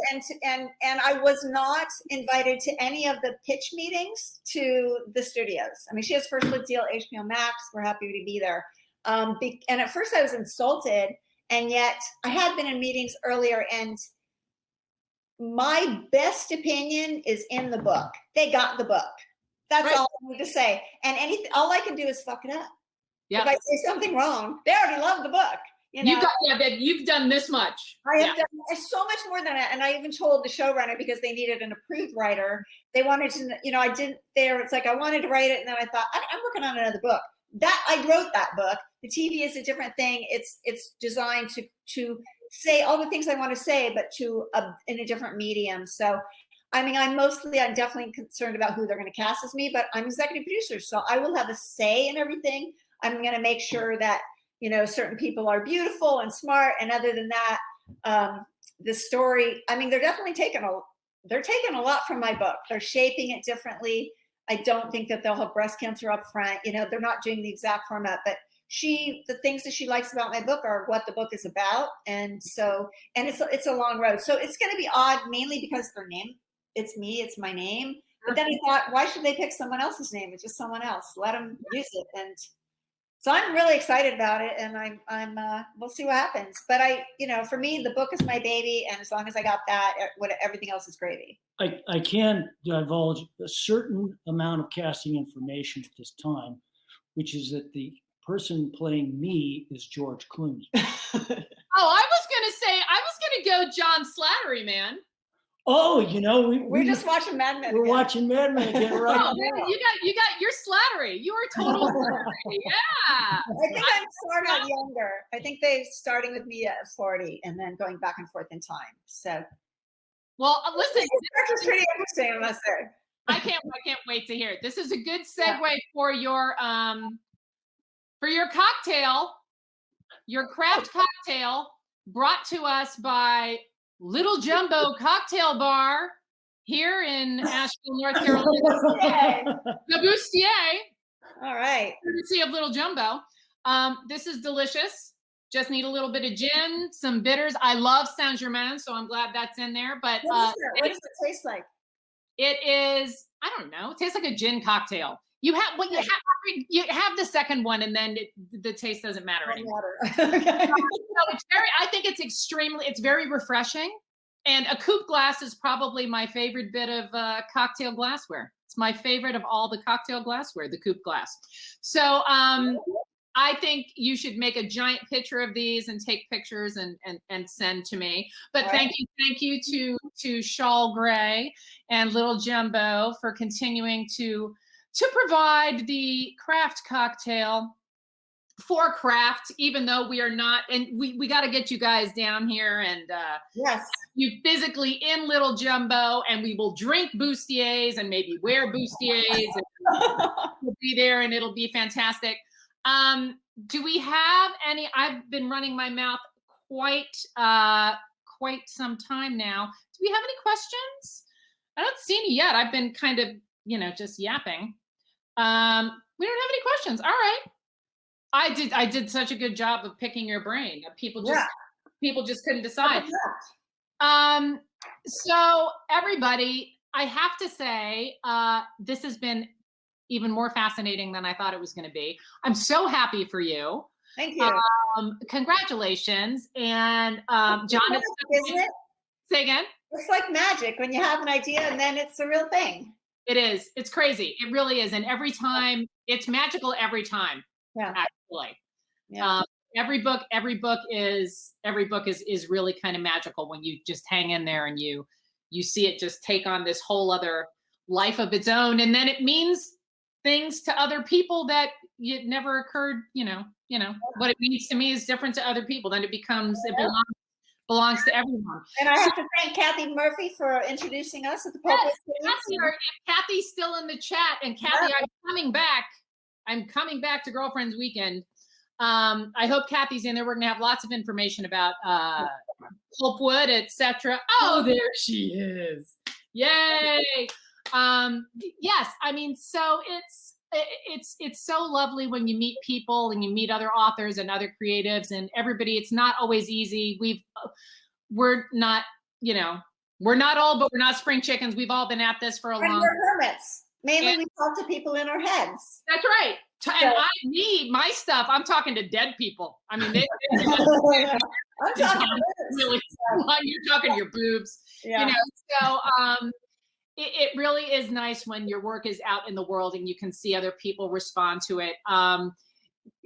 and I was not invited to any of the pitch meetings to the studios. She has first look deal HBO Max. We're happy to be there. And at first I was insulted, and yet I had been in meetings earlier, and my best opinion is in the book. They got the book. That's all I need to say. And all I can do is fuck it up. If I say something wrong, they already love the book.
You've done this much.
I have done so much more than that. And I even told the showrunner, because they needed an approved writer. They wanted to, it's like I wanted to write it. And then I thought, I'm working on another book. I wrote that book. The TV is a different thing. It's designed to say all the things I want to say, but in a different medium. So, I'm definitely concerned about who they're going to cast as me, but I'm executive producer. So I will have a say in everything. I'm going to make sure that, certain people are beautiful and smart. And other than that, the story, they're definitely taking a lot from my book. They're shaping it differently. I don't think that they'll have breast cancer up front. They're not doing the exact format, but the things that she likes about my book are what the book is about. And so, it's a long road. So it's going to be odd, mainly because their name, it's me, it's my name. But then I thought, why should they pick someone else's name? It's just someone else. Let them use it. And so I'm really excited about it, and we'll see what happens. But for me, the book is my baby, and as long as I got that, everything else is gravy.
I can divulge a certain amount of casting information at this time, which is that the person playing me is George Clooney.
I was going to go John Slattery, man.
Oh, you know,
We're just watching Mad Men.
we're
again.
watching Mad Men again right
Oh,
now.
you got you're slattery. You are total slattery. Yeah.
I think I'm sort of younger. I think they're starting with me at 40 and then going back and forth in time. So,
Well, listen,
this is pretty interesting, I must say.
I can't wait to hear it. This is a good segue for your cocktail, your craft cocktail brought to us by Little Jumbo Cocktail Bar here in Asheville, North Carolina. The Bustier.
All right.
Courtesy of Little Jumbo. This is delicious. Just need a little bit of gin, some bitters. I love Saint Germain, so I'm glad that's in there. But
What does it taste like?
it is, I don't know, it tastes like a gin cocktail. You have the second one, and then the taste doesn't matter anymore.
Okay.
So I think it's very refreshing. And a coupe glass is probably my favorite bit of cocktail glassware. It's my favorite of all the cocktail glassware, the coupe glass. So I think you should make a giant picture of these and take pictures and send to me. But thank you to Shawl Gray and Little Jumbo for continuing to provide the craft cocktail for craft, even though we are not, and we got to get you guys down here and
yes,
you physically in Little Jumbo, and we will drink Bustiers and maybe wear Bustiers and we'll be there and it'll be fantastic. Do we have any? I've been running my mouth quite some time now. Do we have any questions? I don't see any yet. I've been kind of, just yapping. We don't have any questions. All right. I did such a good job of picking your brain. People just couldn't decide. So everybody, I have to say, this has been even more fascinating than I thought it was going to be. I'm so happy for you.
Thank you.
Congratulations. And John,
isn't it?
Say again?
It's like magic when you have an idea and then it's a real thing.
It is. It's crazy. It really is. And every time, it's magical every time.
Yeah.
Actually.
Yeah.
Every book is really kind of magical when you just hang in there and you see it just take on this whole other life of its own, and then it means things to other people that it never occurred. What it means to me is different to other people. Then it belongs to everyone.
And I have to thank Kathy Murphy for introducing us at the Public.
Yes, Kathy's still in the chat, and Kathy, I'm coming back. I'm coming back to Girlfriends Weekend. I hope Kathy's in there. We're gonna have lots of information about pulpwood, etc. Oh, there she is! Yay! Yes, I mean, so it's so lovely when you meet people and you meet other authors and other creatives and everybody. It's not always easy. We're not old, but we're not spring chickens. We've all been at this for a long time.
We're hermits. Mainly, we talk to people in our heads.
That's right. And I need my stuff. I'm talking to dead people. I mean,
I'm talking
really. You're talking to your boobs.
Yeah.
So it really is nice when your work is out in the world and you can see other people respond to it.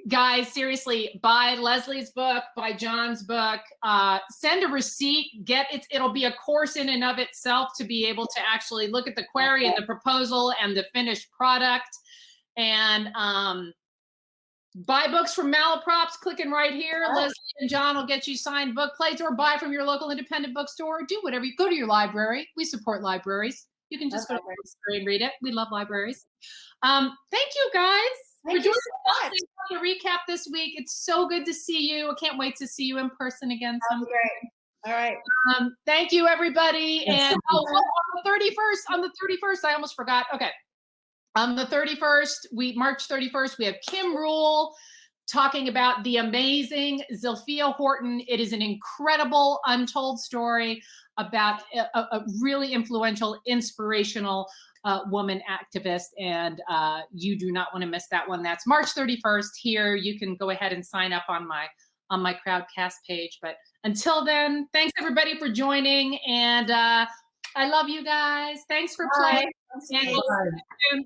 Guys, seriously, buy Leslie's book, buy John's book, send a receipt, it'll be a course in and of itself to be able to actually look at the query and the proposal and the finished product. And buy books from Malaprops, clicking right here. Leslie and John will get you signed book plates, or buy from your local independent bookstore. Do whatever go to your library. We support libraries. You can just go to the library and read it. We love libraries. Thank you guys for joining us to recap this week. It's so good to see you. I can't wait to see you in person again someday.
Great. All right.
Thank you, everybody. And on the 31st, I almost forgot. Okay. On the 31st, March 31st, we have Kim Rule talking about the amazing Zilphia Horton. It is an incredible untold story about a really influential, inspirational woman activist, and you do not want to miss that one. That's March 31st here. You can go ahead and sign up on my Crowdcast page. But until then, thanks everybody for joining, and I love you guys. Thanks for playing. And we'll see you soon.